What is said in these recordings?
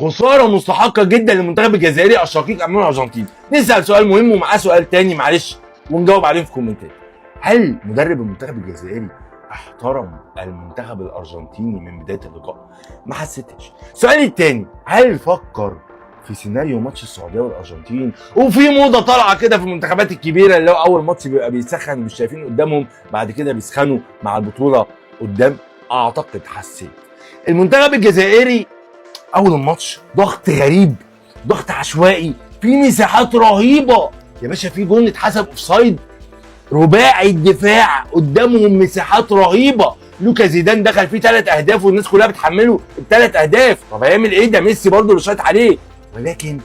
خساره مستحقه جدا للمنتخب الجزائري الشقيق امام الارجنتين. نسال سؤال مهم ومعاه سؤال تاني معلش ونجاوب عليهم في الكومنتات. هل مدرب المنتخب الجزائري احترم المنتخب الارجنتيني من بدايه اللقاء؟ ما حسيتش. السؤال التاني، هل فكر في سيناريو ماتش السعوديه والارجنتين وفي موضه طالعه كده في المنتخبات الكبيره اللي هو اول ماتش بيبقى بيسخن مش شايفين قدامهم، بعد كده بيسخنوا مع البطوله قدام؟ اعتقد حسيت. المنتخب الجزائري اول الماتش ضغط غريب، ضغط عشوائي، في مساحات رهيبه يا باشا، في جون اتحسب اوفسايد، رباعي الدفاع قدامهم مساحات رهيبه، لوكا زيدان دخل فيه 3 اهداف والناس كلها بتحمله ال3 اهداف. طب هيعمل ايه ده؟ ميسي برضه اللي شاط عليه. ولكن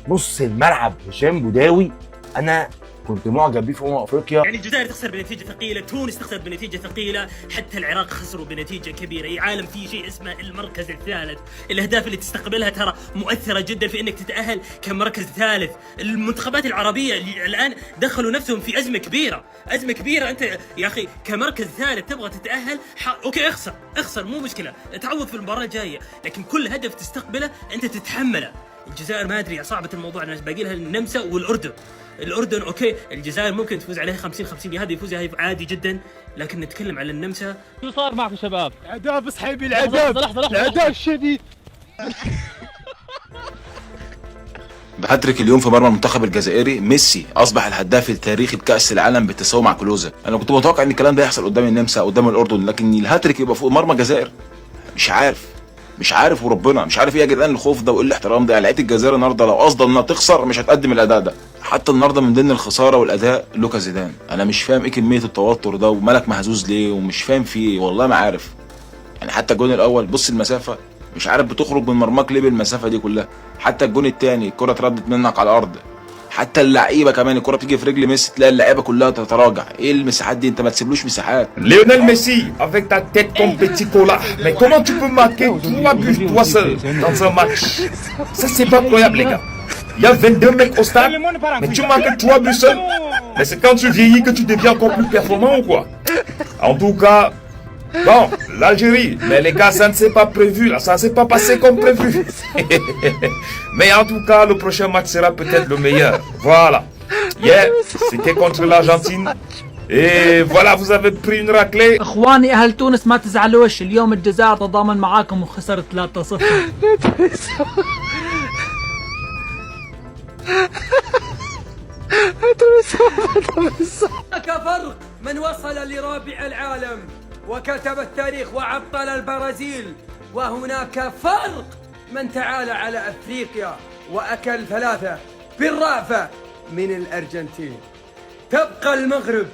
نص الملعب هشام بوداوي انا كنت معجب بيه في افريقيا. يعني الجزائر تخسر بنتيجه ثقيله، تونس تخسر بنتيجه ثقيله، حتى العراق خسروا بنتيجه كبيره. يا عالم في شيء اسمه المركز الثالث، الاهداف اللي تستقبلها ترى مؤثره جدا في انك تتاهل كمركز ثالث. المنتخبات العربيه اللي الان دخلوا نفسهم في ازمه كبيره، ازمه كبيره. انت يا اخي كمركز ثالث تبغى تتاهل، اوكي اخسر مو مشكله، تعوض في المباراه الجايه، لكن كل هدف تستقبله انت تتحمله. الجزائر ما ادري صعبه الموضوع، الناس باقي لها النمسا والاردن. الاردن اوكي، الجزائر ممكن تفوز عليها 50-50، هذه يفوز هذه عادي جدا، لكن نتكلم على النمسا. شو صار معكم شباب؟ العذاب صحيبي، العذاب العذاب الشديد. بهاتريك اليوم في مرمى المنتخب الجزائري، ميسي اصبح الهداف التاريخي بكاس العالم بالتساوي مع كلوزا. انا كنت متوقع ان الكلام ده يحصل قدام النمسا قدام الاردن، لكن الهاتريك يبقى فوق مرمى الجزائر مش عارف وربنا مش عارف ايه يا جدعان الخوف ده وايه الاحترام ده. لعيبه الجزائر النهارده لو قصدا انها تخسر مش هتقدم الاداء ده. حتى النهارده من ضمن الخساره والاداء لوكا زيدان، انا مش فاهم ايه كميه التوتر ده ومالك مهزوز ليه ومش فاهم فيه ايه، والله ما عارف. يعني حتى الجون الاول بص المسافه، مش عارف بتخرج من مرماك ليه بالمسافه دي كلها. حتى الجون الثاني الكره اتردت منك على الارض، حتى اللعيبه كمان الكره بتيجي في رجل ميسي تلاقي اللعيبه كلها تتراجع. ايه المساحات دي؟ انت ما تسيبلوش مساحات. Lionel Messi, avec ta tête comme petit cola. Mais comment tu peux marquer 3 buts toi seul dans un match? Ça c'est pas croyable les gars. Il y a 22 mecs au stade, mais tu marques 3 buts seul. Mais c'est quand tu vieillis que tu deviens encore plus performant ou quoi? En tout cas, bon, l'Algérie, mais les gars, ça ne s'est pas prévu là, ça ne s'est pas passé comme prévu. Mais en tout cas, le prochain match sera peut-être le meilleur. Voilà. Hier, c'était contre l'Argentine. Et voilà, vous avez pris une raclée. اخواني اهل تونس ما تزعلوش، اليوم الجزائر تضامن معاكم وخسر 3-0. هناك فرق من وصل لرابع العالم وكتب التاريخ وعطل البرازيل، وهناك فرق من تعالى على أفريقيا وأكل 3 بالرأفة من الأرجنتين. تبقى المغرب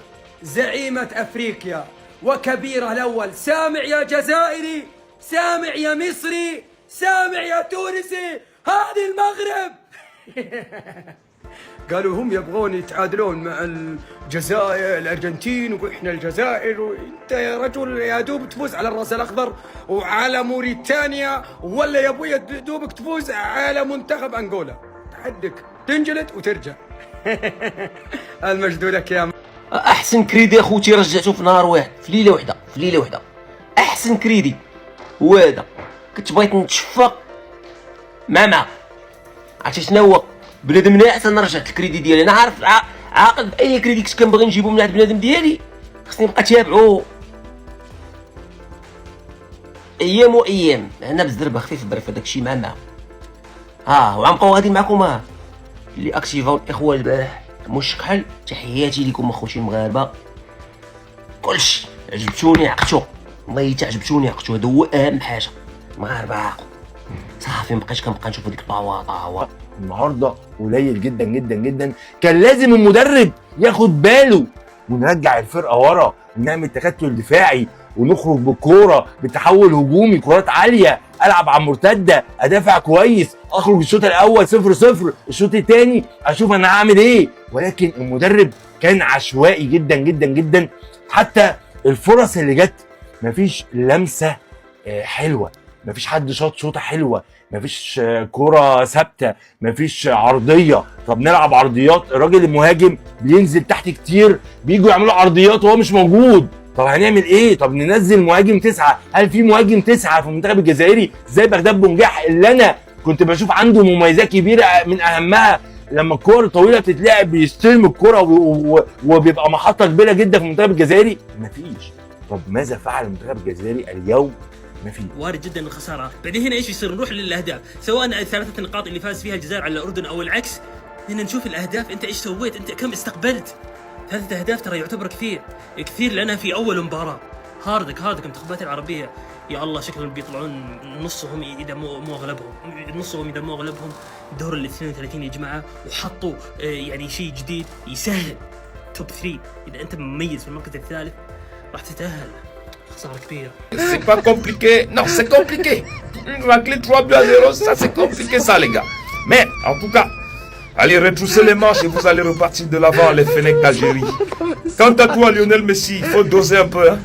زعيمة أفريقيا وكبيرة الأول. سامع يا جزائري، سامع يا مصري، سامع يا تونسي، هذه المغرب. قالوا هم يبغون يتعادلون مع الجزائر الارجنتين واحنا الجزائر، وانت يا رجل يا دوب تفوز على الراس الاخضر وعلى موريتانيا، ولا يا ابويا دوبك تفوز على منتخب انغولا. تحدك تنجلد وترجع. المجد لك يا احسن كريدي اخوتي رجعته في نهار واحد، في ليله وحده. احسن كريدي هو هذا. كنت بغيت نتشفق مع عرفتي شنو هو بنادم ناعس. انا رجعت الكريدي ديالي، انا عارف عاقل باي كريدي كنت كنبغي نجيبو من هاد بنادم ديالي خصني نبقى تابعو ايام وايام. هنا بالزربه خفيف الظرف هذاك الشيء معنا. وغنبقاو غادي معكم اللي اكتيفاو الاخوه البارح مش كحل. تحياتي لكم اخوتي المغاربه، كلشي عجبتوني عقتو، والله حتى عجبتوني عقتو، هذا هو اهم حاجه. المغاربه عاقوا صافي، مبقاش كنبقى نشوف هذيك البواطه. النهارده قليل جدا جدا جدا، كان لازم المدرب ياخد باله ونرجع الفرقه ورا ونعمل تكتل دفاعي ونخرج بالكوره بتحول هجومي، كرات عاليه، العب على المرتده، ادافع كويس، اخرج الشوط الاول 0-0، الشوط الثاني اشوف انا هعمل ايه. ولكن المدرب كان عشوائي جدا جدا جدا. حتى الفرص اللي جت مفيش لمسه حلوه، مفيش حد شاط شوطه حلوه، مفيش كرة ثابته، مفيش عرضيه. طب نلعب عرضيات، الراجل المهاجم بينزل تحت كتير، بييجوا يعملوا عرضيات وهو مش موجود. طب هنعمل ايه؟ طب ننزل مهاجم 9. هل في مهاجم 9 في المنتخب الجزائري زي بغداد بونجاح اللي انا كنت بشوف عنده مميزات كبيره، من اهمها لما الكور طويله بتتلعب بيستلم الكره وبيبقى محطه كبيره جدا في المنتخب الجزائري. مفيش. طب ماذا فعل المنتخب الجزائري اليوم؟ مفيش. وارد جدا الخساره. بعدين هنا ايش يصير؟ نروح للاهداف، سواء الثلاثه النقاط اللي فاز فيها الجزائر على الاردن او العكس. هنا نشوف الاهداف، انت ايش سويت؟ انت كم استقبلت؟ 3 اهداف ترى يعتبر كثير لانها في اول مباراه. هاردك المنتخبات العربيه يا الله شكلهم بيطلعون نصهم اذا مو اغلبهم دور ال 32 يا جماعه، وحطوا يعني شيء جديد يسهل توب 3. اذا انت مميز في المركز الثالث راح تتاهل. خساره كبيره. C'est pas compliqué. Non, c'est compliqué. Racler 3-0, ça c'est compliqué ça les gars. Mais en tout cas, allez retrousser les manches et vous allez repartir de l'avant les Fennecs d'Algérie. Quant à toi Lionel Messi, il faut doser un peu, hein.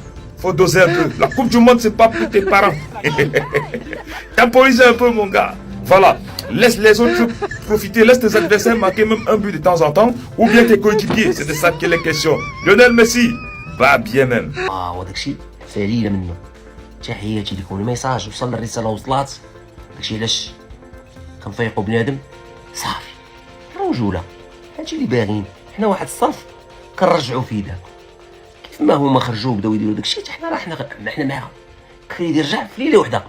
Faut doser un peu. La Coupe du Monde c'est pas pour tes parents. Temporise un peu mon gars. Voilà. Laisse les autres profiter, laisse tes adversaires marquer même un but de temps en temps, ou bien tes coéquipiers, c'est de ça qu'il est question. Lionel Messi, va bien même. وداكشي فعليله منه. تحياتي لكم. الميساج وصل، الرساله وصلات. داكشي علاش كنفيقوا بنادم صافي رجوله. هادشي اللي باغيين حنا، واحد الصنف كنرجعوا فيه دابا. كيف ما هما خرجوا بداو يديروا داكشي حتى حنا راه حنا معاهم. كريدي رجع في ليله وحده.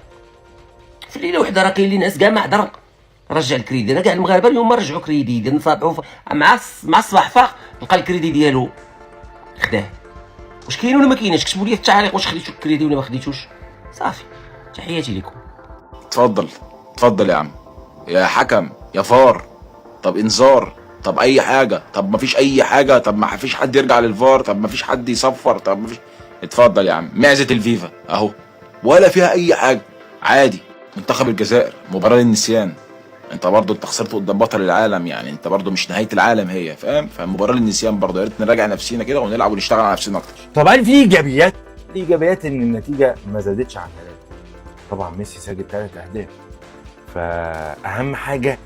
راه كاين اللي ناس كاع ما هضر رجع الكريدي. انا كاع المغاربه اليوم ما رجعوا كريدي، ديال نصابحوا مع الصباح فاق لقى الكريدي ديالو خداه. واش كاين ولا ما كاينش؟ كتبوا لي في التعليق واش خديتو الكريدي ولا ما خديتوش. صافي تحياتي لكم. اتفضل يا عم، يا حكم، يا فار، طب انذار، طب اي حاجه، طب ما فيش اي حاجه، طب ما فيش حد يرجع للفار، طب ما فيش حد يصفر، طب ما فيش. اتفضل يا عم، معزه الفيفا اهو، ولا فيها اي حاجه، عادي. منتخب الجزائر مباراه للنسيان. انت خسرت قدام بطل العالم، يعني انت برضه مش نهايه العالم هي، فاهم؟ فمباراه للنسيان برضه. يا ريت نراجع نفسينا كده ونلعب ونشتغل على نفسنا اكتر. طبعا في ايجابيات. الايجابيات ان النتيجه ما زادتش عن 3. طبعا ميسي سجل 3 اهداف. فاهم حاجه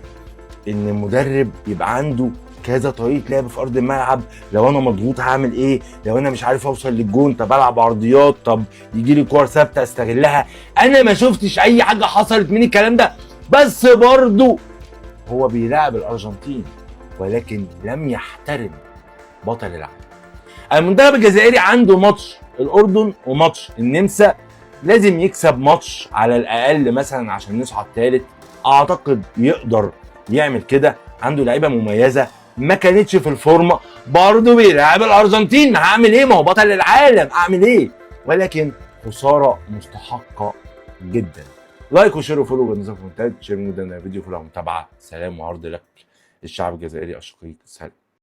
ان المدرب يبقى عنده كذا طريقه لعب في ارض الملعب. لو انا مضغوط هعمل ايه؟ لو انا مش عارف اوصل للجون، طب العب عرضيات، طب يجي لي كور ثابته استغلها. انا ما شفتش اي حاجه حصلت من الكلام ده. بس برضه هو بيلاعب الارجنتين، ولكن لم يحترم بطل العالم. المنتخب الجزائري عنده ماتش الاردن وماتش النمسا، لازم يكسب ماتش على الاقل مثلا عشان نصعد ثالث. اعتقد يقدر يعمل كده. عنده لعيبه مميزه ما كانتش في الفورمه، برضه بيلعب الارجنتين. هعمل ايه؟ ما هو بطل العالم، اعمل ايه؟ ولكن خساره مستحقه جدا. لايك وشير وفولو بالنسبه لكم. شير جدا الفيديو كله متابعه. سلام وعرض لك الشعب الجزائري الشقيق. سلام.